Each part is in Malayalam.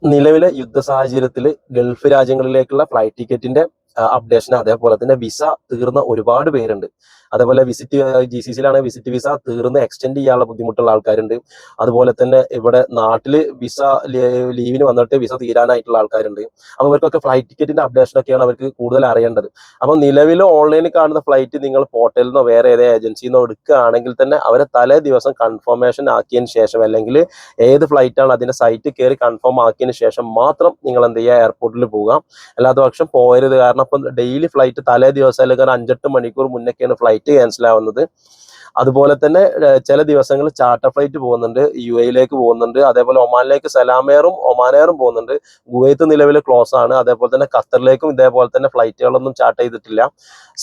നിലവിലെ യുദ്ധ സാഹചര്യത്തിൽ ഗൾഫ് രാജ്യങ്ങളിലേക്കുള്ള ഫ്ലൈറ്റ് ടിക്കറ്റിന്റെ അപ്ഡേഷൻ, അതേപോലെ തന്നെ വിസ തീർന്ന ഒരുപാട് പേരുണ്ട്. അതേപോലെ വിസിറ്റ് GCCയിലാണ് വിസിറ്റ് വിസ തീർന്ന് എക്സ്റ്റെൻഡ് ചെയ്യാനുള്ള ബുദ്ധിമുട്ടുള്ള ആൾക്കാരുണ്ട്. അതുപോലെ തന്നെ ഇവിടെ നാട്ടില് വിസ ലീവിന് വന്നിട്ട് വിസ തീരാനായിട്ടുള്ള ആൾക്കാരുണ്ട്. അപ്പോൾ ഇവർക്കൊക്കെ ഫ്ലൈറ്റ് ടിക്കറ്റിന്റെ അപ്ഡേഷൻ ഒക്കെയാണ് അവർക്ക് കൂടുതൽ അറിയേണ്ടത്. അപ്പോൾ നിലവിൽ ഓൺലൈനിൽ കാണുന്ന ഫ്ലൈറ്റ് നിങ്ങൾ ഹോട്ടലിൽ നിന്നോ വേറെ ഏത് ഏജൻസിയിൽ നിന്നോ എടുക്കുകയാണെങ്കിൽ തന്നെ അവരെ തലേ ദിവസം കൺഫർമേഷൻ ആക്കിയതിന് ശേഷം, അല്ലെങ്കിൽ ഏത് ഫ്ലൈറ്റ് ആണ് അതിന്റെ സൈറ്റ് കയറി കൺഫേം ആക്കിയതിന് ശേഷം മാത്രം നിങ്ങൾ എന്ത് ചെയ്യുക, എയർപോർട്ടിൽ പോകാം. അല്ലാത്ത പക്ഷം പോകരുത്. കാരണം ഇപ്പം ഡെയിലി ഫ്ലൈറ്റ് തലേ ദിവസം അല്ലെങ്കിൽ ഒരു 5-8 മണിക്കൂർ മുന്നൊക്കെയാണ് ഫ്ലൈറ്റ് ക്യാൻസൽ ആവുന്നത്. അതുപോലെ തന്നെ ചില ദിവസങ്ങളിൽ ചാർട്ടർ ഫ്ലൈറ്റ് പോകുന്നുണ്ട്, UAE പോകുന്നുണ്ട്, അതേപോലെ ഒമാനിലേക്ക് സലാം എയറും ഒമാൻ എയറും പോകുന്നുണ്ട്. കുവൈത്ത് നിലവിൽ ക്ലോസ് ആണ്. അതേപോലെ തന്നെ ഖത്തറിലേക്കും ഇതേപോലെ തന്നെ ഫ്ലൈറ്റുകളൊന്നും ചാർട്ട് ചെയ്തിട്ടില്ല.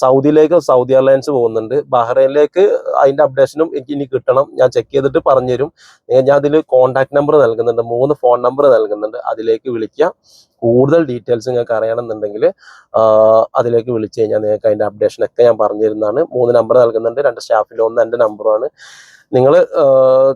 സൗദിയിലേക്ക് സൗദി എയർലൈൻസ് പോകുന്നുണ്ട്. ബഹ്റൈനിലേക്ക് അതിന്റെ അപ്ഡേഷനും എനിക്ക് ഇനി കിട്ടണം, ഞാൻ ചെക്ക് ചെയ്തിട്ട് പറഞ്ഞുതരും. ഞാൻ അതിൽ കോൺടാക്ട് നമ്പർ നൽകുന്നുണ്ട്, 3 ഫോൺ നമ്പർ നൽകുന്നുണ്ട്. അതിലേക്ക് വിളിക്കുക. കൂടുതൽ ഡീറ്റെയിൽസ് നിങ്ങൾക്ക് അറിയണമെന്നുണ്ടെങ്കിൽ അതിലേക്ക് വിളിച്ചു കഴിഞ്ഞാൽ നിങ്ങൾക്ക് അതിന്റെ അപ്ഡേഷനൊക്കെ ഞാൻ പറഞ്ഞു തരുന്നതാണ്. 3 നമ്പർ നൽകുന്നുണ്ട്, 2 സ്റ്റാഫിൽ, 1 എൻ്റെ നമ്പറുമാണ്. നിങ്ങൾ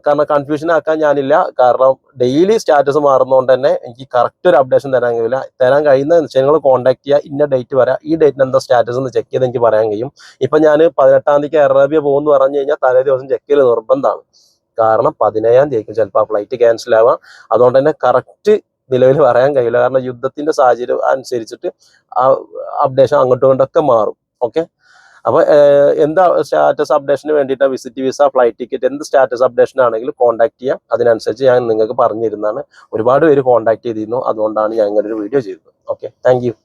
കാരണം കൺഫ്യൂഷൻ ആക്കാൻ ഞാനില്ല. കാരണം ഡെയിലി സ്റ്റാറ്റസ് മാറുന്നതുകൊണ്ട് തന്നെ എനിക്ക് കറക്റ്റ് ഒരു അപ്ഡേഷൻ തരാൻ കഴിയില്ല. തരാൻ കഴിയുന്ന നിങ്ങൾ കോൺടാക്ട് ചെയ്യുക, ഇന്ന ഡേറ്റ് വരാം, ഈ ഡേറ്റിന് എന്താ സ്റ്റാറ്റസ് എന്ന് ചെക്ക് ചെയ്ത് എനിക്ക് പറയാൻ കഴിയും. ഇപ്പം ഞാൻ 18-ാം തീയതിക്ക് അറേബ്യ പോകുമെന്ന് പറഞ്ഞു കഴിഞ്ഞാൽ തലേ ദിവസം ചെക്ക് ചെയ്യൽ നിർബന്ധമാണ്. കാരണം 17-ാം തീയതിക്ക് ചിലപ്പോൾ ആ ഫ്ലൈറ്റ് ക്യാൻസൽ ആവാം. അതുകൊണ്ട് തന്നെ കറക്റ്റ് നിലവിൽ പറയാൻ കഴിയില്ല. കാരണം യുദ്ധത്തിന്റെ സാഹചര്യം അനുസരിച്ചിട്ട് ആ അപ്ഡേഷൻ അങ്ങോട്ടും ഇങ്ങോട്ടൊക്കെ മാറും. ഓക്കെ, അപ്പൊ എന്താ സ്റ്റാറ്റസ് അപ്ഡേഷന് വേണ്ടിയിട്ട് വിസിറ്റ് വിസ, ഫ്ലൈറ്റ് ടിക്കറ്റ്, എന്ത് സ്റ്റാറ്റസ് അപ്ഡേഷൻ ആണെങ്കിലും കോൺടാക്ട് ചെയ്യാം. അതിനനുസരിച്ച് ഞാൻ നിങ്ങൾക്ക് പറഞ്ഞു തരുന്നതാണ്. ഒരുപാട് പേര് കോൺടാക്ട് ചെയ്തിരുന്നു, അതുകൊണ്ടാണ് ഞാൻ ഇങ്ങനെ ഒരു വീഡിയോ ചെയ്തത്. Okay, thank you.